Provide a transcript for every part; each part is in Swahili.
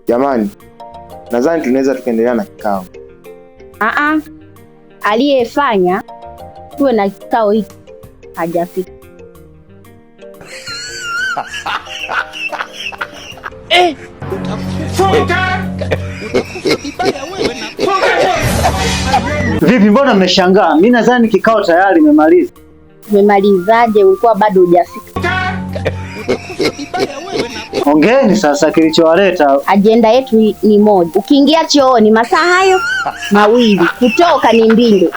Jamani, nadhani tunaweza tukaendelea na kikao. Aliyefanya tuwe na kikao hiki hajafika. Vipi, mbona mmeshangaa? Mimi nadhani kikao tayari imemaliza. Umemalizaje? Ulikuwa bado hujafika. Ongeeni sasa kilichowaleta. Ajenda yetu ni moja. Ukiingia chooni masaa hayo mawili, kutoka ni mbili.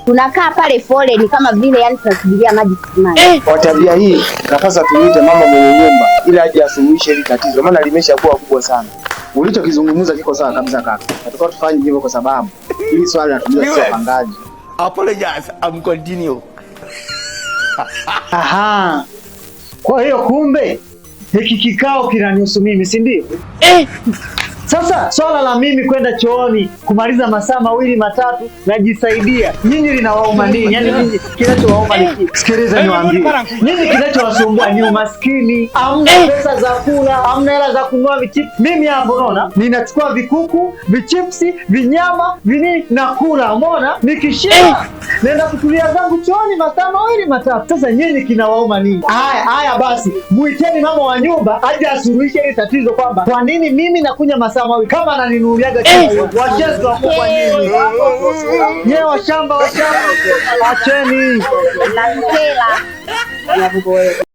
Tunakaa pale foleni kama vile yani tunasubiria maji kisimani. Kwa tabia hii, nafasa tuite mama mwenye nyumba ili aje asuluhishe hili tatizo, maana limeshakuwa kubwa sana. Ulichokizungumza kiko sawa kabisa kaka. Tutakuwa tufanye hivyo kwa sababu hili swali linatulia sio pangaji. Apologize, I'm continue. Aha. Kwa hiyo kumbe hiki kikao kinanihusu mimi, si ndio? Sasa swala la mimi kwenda chooni kumaliza masaa mawili matatu najisaidia, nyinyi linawauma nini? Yaani nyinyi kinachowauma ni kipi? Sikiliza niwaambie. Nyinyi kinachowasumbua ni umaskini. Hamna pesa za kula, hamna hela za kununua vichips. Mimi hapo unaona, ninachukua vikuku, vichipsi, vinyama, vini na kula. Umeona? Nikishiba naenda kutulia zangu chooni masaa mawili matatu. Sasa nyinyi kinawauma nini? Haya basi, muiteni mama wa nyumba aje asuluhishe hili tatizo kwamba kwa nini mimi nakunya masaa mawili kama ananinunuliaga chakula. Wachezo wako kwa nini? Nyewe washamba, acheni. Na mkela.